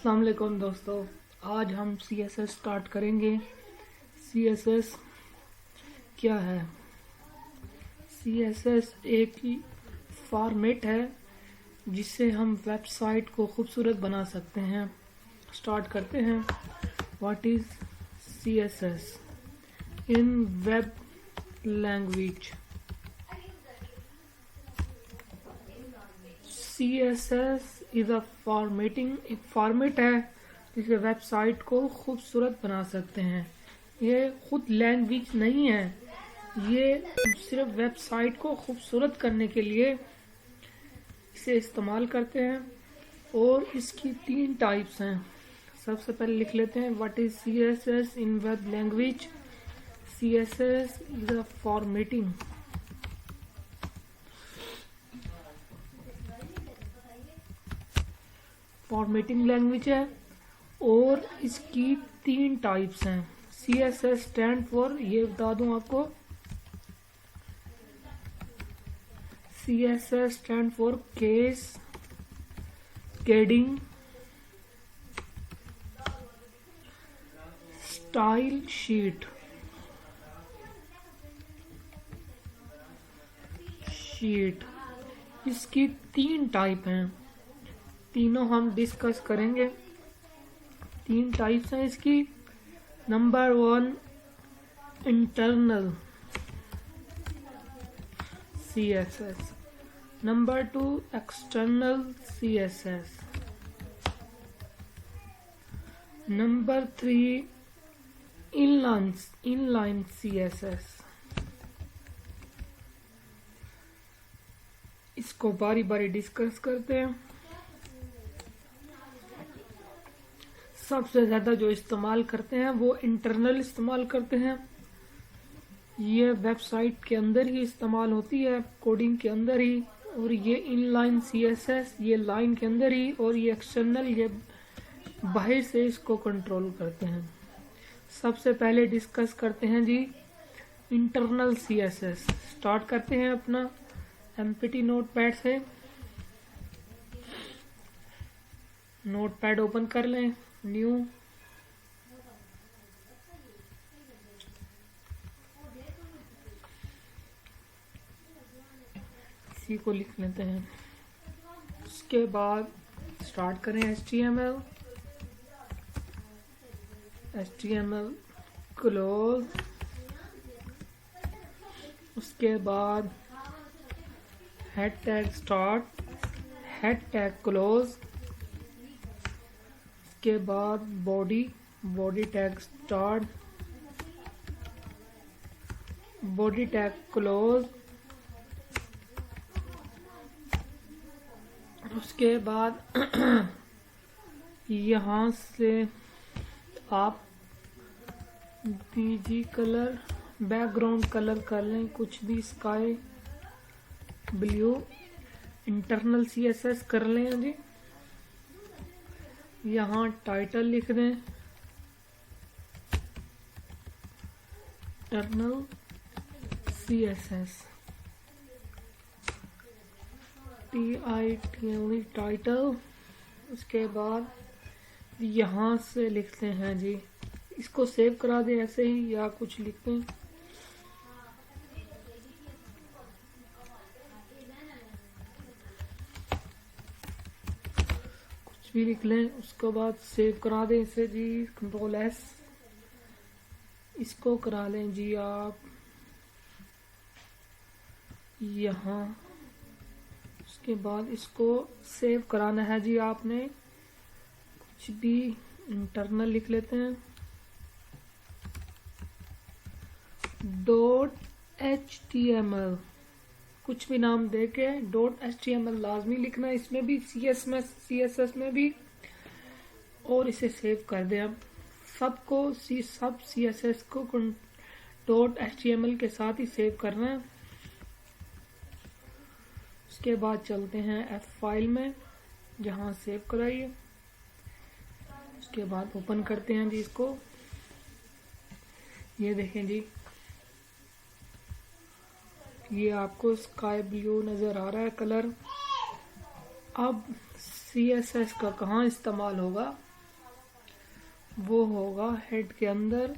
अस्सलाम वालेकुम दोस्तों, आज हम CSS स्टार्ट करेंगे। CSS क्या है? CSS एक फॉर्मेट है जिससे हम वेबसाइट को खूबसूरत बना सकते हैं। स्टार्ट करते हैं। What is CSS in web language? CSS is a formatting, एक फॉर्मेट है जिससे वेबसाइट को खूबसूरत बना सकते हैं। ये खुद लैंग्वेज नहीं है, ये सिर्फ वेबसाइट को खूबसूरत करने के लिए इसे इस्तेमाल करते हैं। और इसकी 3 टाइप्स हैं। सबसे पहले लिख लेते हैं what is CSS in web language. CSS is a formatting language है और इसकी 3 टाइप्स हैं। CSS स्टैंड फॉर, ये बता दूं आपको, CSS stand for cascading style sheet. इसकी 3 टाइप हैं, तीनों हम डिस्कस करेंगे। 3 टाइप्स हैं इसकी। Number 1 internal CSS, number 2 external CSS, number 3 inline CSS। इसको बारी बारी डिस्कस करते हैं। सबसे ज्यादा जो इस्तेमाल करते हैं वो इंटरनल इस्तेमाल करते हैं। ये वेबसाइट के अंदर ही इस्तेमाल होती है, कोडिंग के अंदर ही। और ये इनलाइन CSS, ये लाइन के अंदर ही। और ये एक्सटर्नल, ये बाहर से इसको कंट्रोल करते हैं। सबसे पहले डिस्कस करते हैं जी इंटरनल CSS। स्टार्ट करते हैं अपना एमपीटी नोटपैड से। नोटपैड ओपन कर लें, न्यू, इसी को लिख लेते हैं। उसके बाद स्टार्ट करें HTML क्लोज। उसके बाद head tag start, head tag close. के बाद body tag start, body tag close. उसके बाद यहाँ से आप बीजी कलर, बैकग्राउंड कलर कर लें कुछ भी, स्काई ब्लू। इंटरनल CSS कर लें जी। यहाँ टाइटल लिख दें इंटरनल CSS, TITL टाइटल। उसके बाद यहाँ से लिखते हैं जी, इसको सेव करा दें ऐसे ही या कुछ लिखते हैं, भी लिख लें। उसके बाद सेव करा दें इसे जी, Ctrl+S। इसको करा लें जी आप यहाँ। उसके बाद इसको सेव कराना है जी आपने, कुछ भी इंटरनल लिख लेते हैं, .html, कुछ भी नाम देके .html लाजमी लिखना है इसमें भी, CSS में भी। और इसे सेव कर दें। अब सब CSS को .html के साथ ही सेव करना है। उसके बाद चलते हैं F फाइल में, जहाँ सेव कराइए। उसके बाद ओपन करते हैं जी इसको। ये देखें जी, ये आपको स्काई ब्लू नजर आ रहा है कलर। अब CSS का कहाँ इस्तेमाल होगा? वो होगा हेड के अंदर।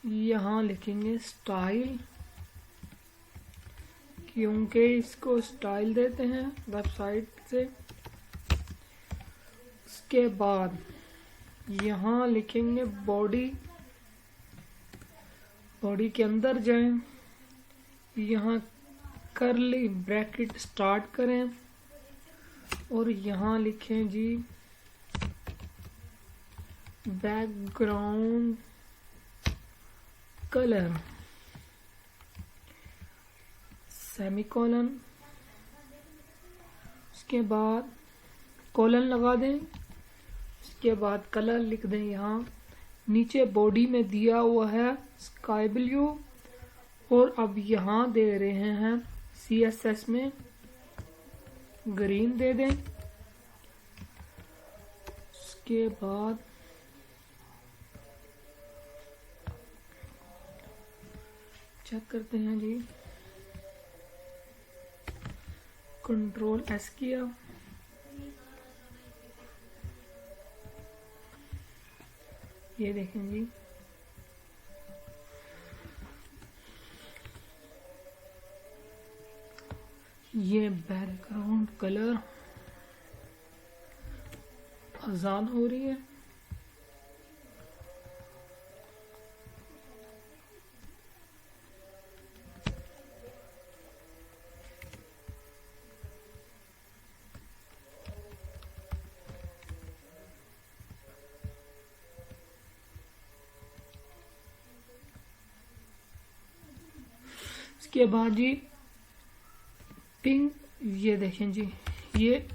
यहाँ लिखेंगे स्टाइल, क्योंकि इसको स्टाइल देते हैं वेबसाइट से। उसके बाद यहाँ लिखेंगे बॉडी, बॉडी के अंदर जाएं, यहाँ कर्ली ब्रैकेट स्टार्ट करें और यहाँ लिखें जी बैकग्राउंड कलर, सेमीकोलन, उसके बाद कोलन लगा दें, उसके बाद कलर लिख दें। यहाँ नीचे बॉडी में दिया हुआ है स्काई ब्लू और अब यहाँ दे रहे हैं CSS में ग्रीन दे दें। उसके बाद चेक करते हैं जी, कंट्रोल S किया, ये देखें जी ये बैकग्राउंड कलर अजान हो रही है। इसके बाद जी पिंक, ये देखें जी ये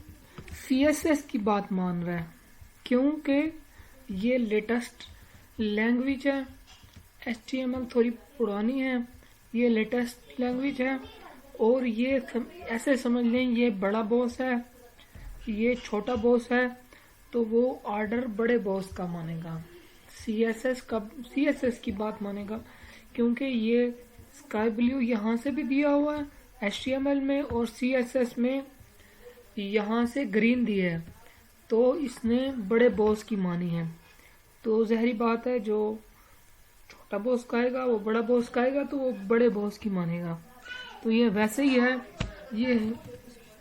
CSS की बात मान रहा है, क्योंकि ये लेटेस्ट लैंग्वेज है। HTML थोड़ी पुरानी है, ये लेटेस्ट लैंग्वेज है। और ये ऐसे समझ लें ये बड़ा बॉस है, ये छोटा बॉस है, तो वो ऑर्डर बड़े बॉस का मानेगा, CSS की बात मानेगा। क्योंकि ये स्काई ब्लू यहाँ से भी दिया हुआ है HTML में और CSS में यहाँ से ग्रीन दिया है, तो इसने बड़े बॉस की मानी है। तो ज़ाहिर बात है जो छोटा बॉस कहेगा वो बड़ा बॉस कहेगा, तो वो बड़े बॉस की मानेगा। तो ये वैसे ही है, ये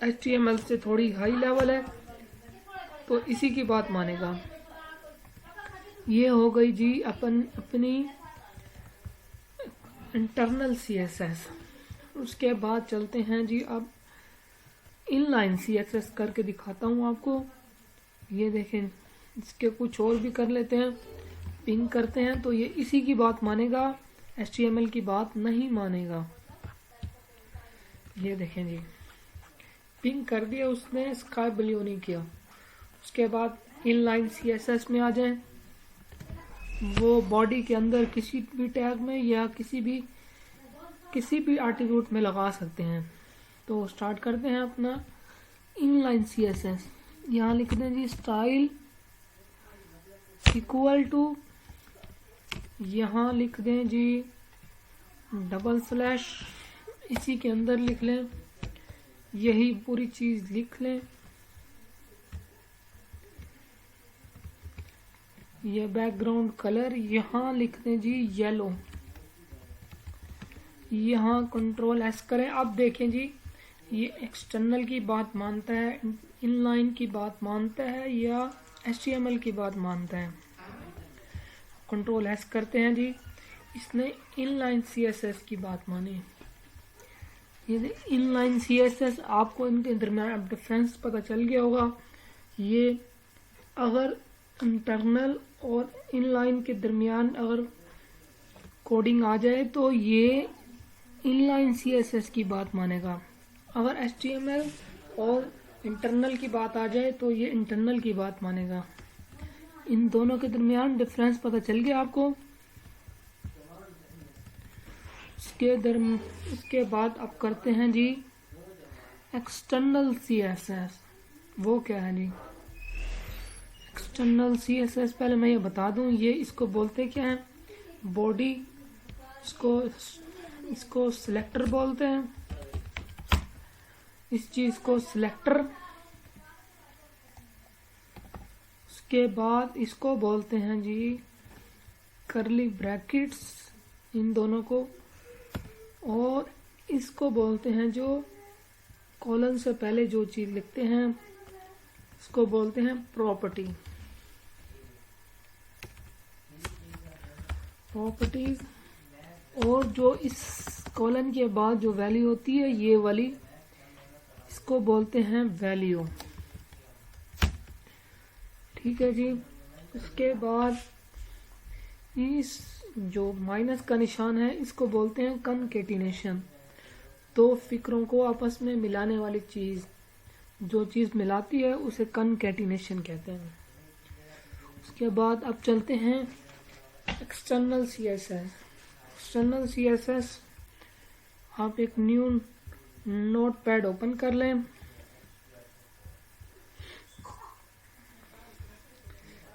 HTML से थोड़ी हाई लेवल है, तो इसी की बात मानेगा। ये हो गई जी अपनी इंटरनल CSS। उसके बाद चलते हैं जी अब इनलाइन CSS करके दिखाता हूँ आपको। ये देखें, इसके कुछ और भी कर लेते हैं, पिंग करते हैं, तो ये इसी की बात मानेगा, HTML की बात नहीं मानेगा। ये देखें जी पिंग कर दिया उसने, स्काई ब्लू नहीं किया। उसके बाद इनलाइन CSS में आ जाएं, वो बॉडी के अंदर किसी भी टैग में या किसी भी एट्रीब्यूट में लगा सकते हैं। तो स्टार्ट करते हैं अपना इनलाइन CSS। यहाँ लिख दें जी स्टाइल इक्वल टू, यहाँ लिख दें जी डबल स्लैश, इसी के अंदर लिख लें, यही पूरी चीज लिख लें। ये बैकग्राउंड कलर यहाँ लिख दें जी येलो, यहाँ कंट्रोल S करें। अब देखें जी ये एक्सटर्नल की बात मानता है, इनलाइन की बात मानता है या HTML की बात मानता है। कंट्रोल S करते हैं जी, इसने इनलाइन CSS की बात मानी। ये इनलाइन CSS, आपको इनके दरम्यान अब डिफरेंस पता चल गया होगा। ये अगर इंटरनल और इनलाइन के दरमियान अगर कोडिंग आ जाए तो ये इनलाइन CSS की बात मानेगा। अगर HTML और इंटरनल की बात आ जाए तो ये इंटरनल की बात मानेगा। इन दोनों के दरमियान डिफरेंस पता चल गया आपको। उसके बाद अब करते हैं जी एक्सटर्नल CSS। वो क्या है जी एक्सटर्नल CSS? पहले मैं ये बता दूं, ये इसको बोलते क्या है, बॉडी, इसको सिलेक्टर बोलते हैं, इस चीज को सिलेक्टर। उसके बाद इसको बोलते हैं जी करली ब्रैकेट्स, इन दोनों को, और इसको बोलते हैं जो कॉलन से पहले जो चीज लिखते हैं इसको बोलते हैं प्रॉपर्टी। प्रॉपर्टीज, और जो इस कॉलन के बाद जो वैल्यू होती है ये वाली, इसको बोलते हैं वैल्यू। ठीक है जी। उसके बाद इस जो माइनस का निशान है इसको बोलते हैं कनकेटिनेशन। दो फिक्रों को आपस में मिलाने वाली चीज, जो चीज मिलाती है उसे कनकेटिनेशन कहते हैं। उसके बाद अब चलते हैं एक्सटर्नल सीएसएस। एक्सटर्नल सीएसएस, आप एक न्यू नोटपैड ओपन कर लें।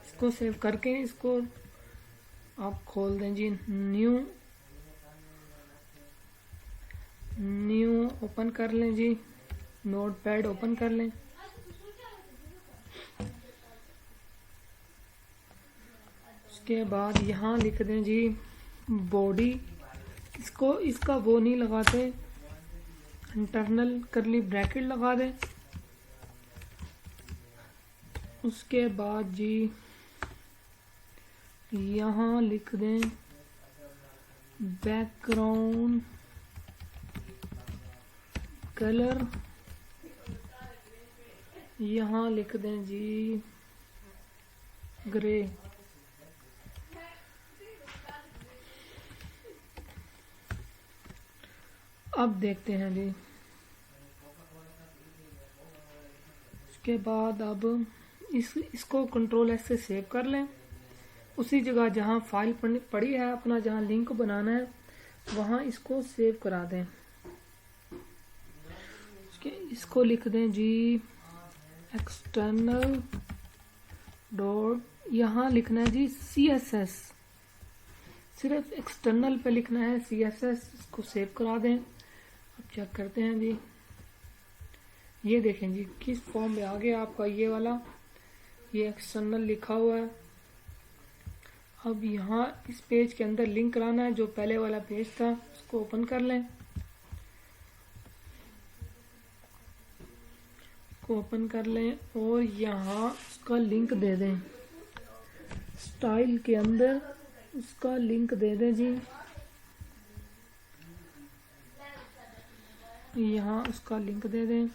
इसको सेव करके इसको आप खोल दें जी। न्यू ओपन कर लें जी, नोटपैड ओपन कर लें। उसके बाद यहाँ लिख दें जी बॉडी। इसको इसका वो नहीं लगाते, इंटरनल करली ब्रैकेट लगा दें। उसके बाद जी यहाँ लिख दें बैकग्राउंड कलर, यहाँ लिख दें जी ग्रे। अब देखते हैं जी। उसके बाद अब इसको कंट्रोल एस से सेव कर लें। उसी जगह जहां फाइल पड़ी है, अपना जहां लिंक बनाना है वहां इसको सेव करा दें। इसको लिख दें जी एक्सटर्नल डॉट, यहाँ लिखना है जी CSS, सिर्फ एक्सटर्नल पे लिखना है CSS। इसको सेव करा दें। अब चेक करते हैं जी, ये देखें जी किस फॉर्म में आ गया आपका ये वाला, ये एक्सटर्नल लिखा हुआ है। अब यहाँ इस पेज के अंदर लिंक कराना है, जो पहले वाला पेज था उसको ओपन कर लें। को ओपन कर लें और यहाँ उसका लिंक दे दें। स्टाइल के अंदर उसका लिंक दे दें जी। यहाँ उसका लिंक दे दें।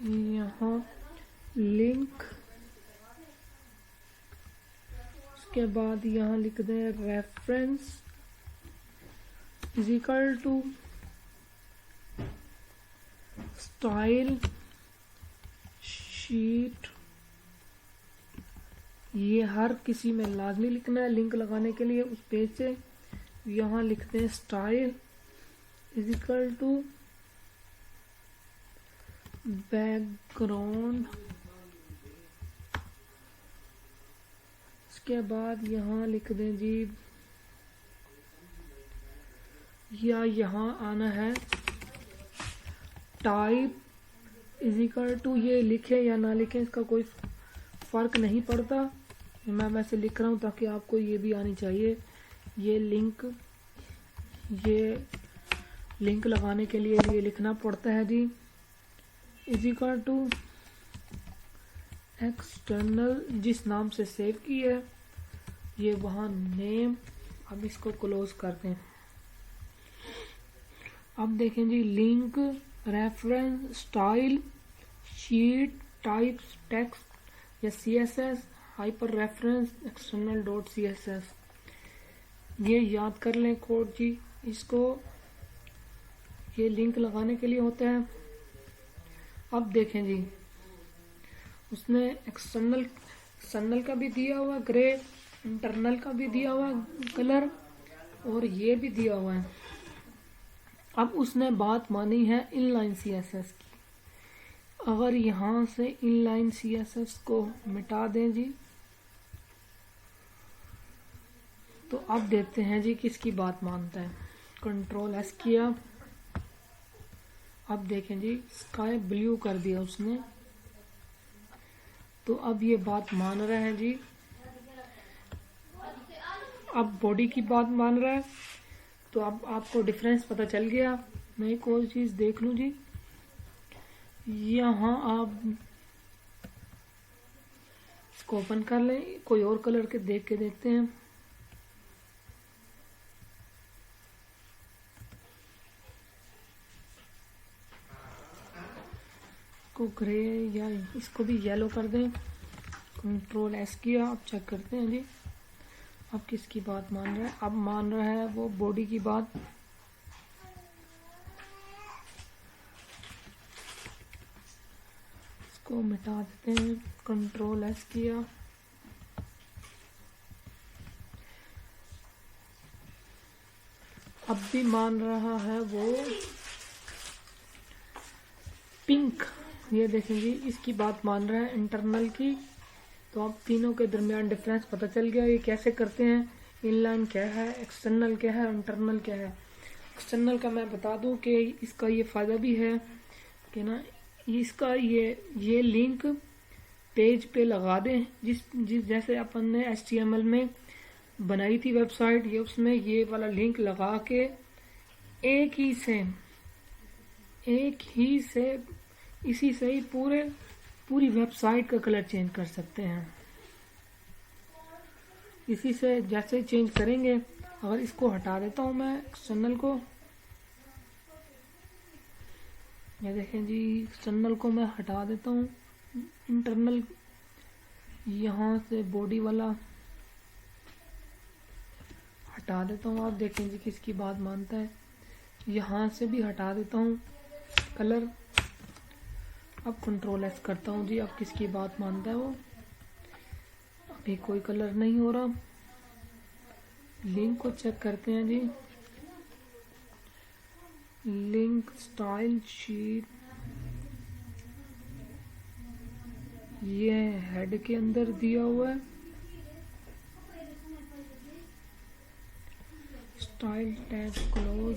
यहाँ लिंक, उसके बाद यहाँ लिख दें reference is equal to style sheet. ये हर किसी में लाजमी लिखना है लिंक लगाने के लिए उस पेज से। यहाँ लिखते हैं style is equal to background. उसके बाद यहाँ लिख दें जी, या यहाँ आना है टाइप इज इक्वल टू, ये लिखे या ना लिखे इसका कोई फर्क नहीं पड़ता, मैं वैसे लिख रहा हूँ ताकि आपको ये भी आनी चाहिए। ये लिंक लगाने के लिए ये लिखना पड़ता है जी, इज इक्वल टू एक्सटर्नल, जिस नाम से सेव की है ये वहाँ नेम। अब इसको क्लोज कर दें। अब देखें जी link, reference, style, sheet, types, text या CSS, hyper reference, external dot CSS। ये याद कर लें कोड जी, इसको ये लिंक लगाने के लिए होता है। अब देखें जी उसने एक्सटर्नल का भी दिया हुआ ग्रे, इंटरनल का भी दिया हुआ कलर और ये भी दिया हुआ है। अब उसने बात मानी है इनलाइन CSS की। अगर यहाँ से इनलाइन CSS को मिटा दें जी, तो अब देखते हैं जी किसकी बात मानता है। कंट्रोल एस किया, अब देखें जी स्काई ब्लू कर दिया उसने, तो अब ये बात मान रहा है जी। अब बॉडी की बात मान रहा है, तो अब आपको डिफरेंस पता चल गया। मैं एक और चीज देख लूं जी, यहाँ आप इसको ओपन कर लें, कोई और कलर के देख के देखते हैं। को ग्रे या इसको भी येलो कर दें। कंट्रोल एस किया, अब चेक करते हैं जी अब किसकी बात मान रहा है। अब मान रहा है वो बॉडी की बात। इसको मिटा देते हैं, कंट्रोल एस किया, अब भी मान रहा है वो पिंक। ये देखें जी इसकी बात मान रहा है इंटरनल की। तो अब तीनों के दरमियान डिफरेंस पता चल गया। ये कैसे करते हैं, इनलाइन क्या है, एक्सटर्नल क्या है, इंटरनल क्या है। एक्सटर्नल का मैं बता दूं कि इसका ये फायदा भी है कि ना इसका ये लिंक पेज पे लगा दें। जिस जैसे अपन ने HTML में बनाई थी वेबसाइट, ये उसमें ये वाला लिंक लगा के एक ही से इसी से ही पूरी वेबसाइट का कलर चेंज कर सकते हैं। इसी से जैसे चेंज करेंगे, अगर इसको हटा देता हूं मैं एक्सटर्नल को, ये देखें जी एक्सटर्नल को मैं हटा देता हूं, इंटरनल यहाँ से बॉडी वाला हटा देता हूं। आप देखें जी किसकी बात मानता है। यहाँ से भी हटा देता हूं कलर। अब कंट्रोल एस करता हूं जी, अब किसकी बात मानता है वो। अभी कोई कलर नहीं हो रहा। लिंक को चेक करते हैं जी, लिंक स्टाइल शीट, ये हेड के अंदर दिया हुआ है। स्टाइल टैग क्लोज,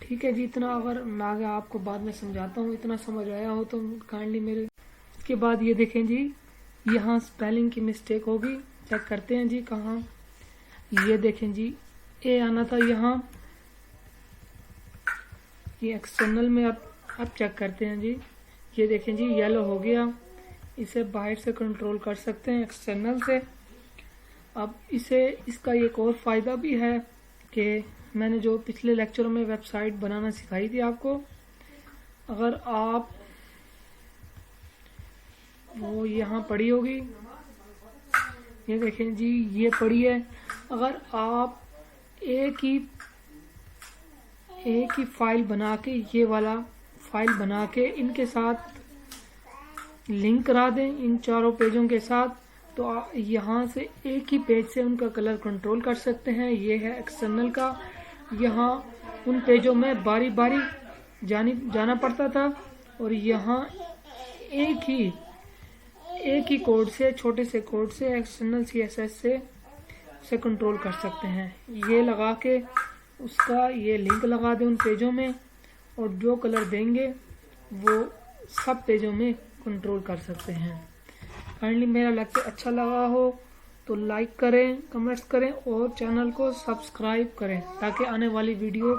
ठीक है जी। इतना अगर ना गया आपको बाद में समझाता हूँ, इतना समझ आया हो तो काइंडली मेरे। इसके बाद ये देखें जी यहाँ स्पेलिंग की मिस्टेक होगी, चेक करते हैं जी कहाँ। ये देखें जी ए आना था यहाँ, ये एक्सटर्नल में। अब चेक करते हैं जी, ये देखें जी येलो हो गया। इसे बाहर से कंट्रोल कर सकते हैं एक्सटर्नल से। अब इसका एक और फायदा भी है कि मैंने जो पिछले लेक्चरों में वेबसाइट बनाना सिखाई थी आपको, अगर आप वो यहाँ पड़ी होगी, ये देखें जी ये पड़ी है। अगर आप एक ही फाइल बना के, ये वाला फाइल बना के इनके साथ लिंक करा दें, इन चारों पेजों के साथ, तो यहाँ से एक ही पेज से उनका कलर कंट्रोल कर सकते हैं। ये है एक्सटर्नल का। यहाँ उन पेजों में बारी बारी जाना पड़ता था, और यहाँ एक ही कोड से, छोटे से कोड से, एक्सटर्नल CSS से कंट्रोल कर सकते हैं। ये लगा के उसका ये लिंक लगा दें उन पेजों में, और जो कलर देंगे वो सब पेजों में कंट्रोल कर सकते हैं। काइंडली मेरा लेक्चर अच्छा लगा हो तो लाइक करें, कमेंट्स करें और चैनल को सब्सक्राइब करें ताकि आने वाली वीडियो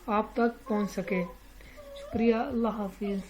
आप तक पहुंच सके। शुक्रिया, अल्लाह हाफिज़।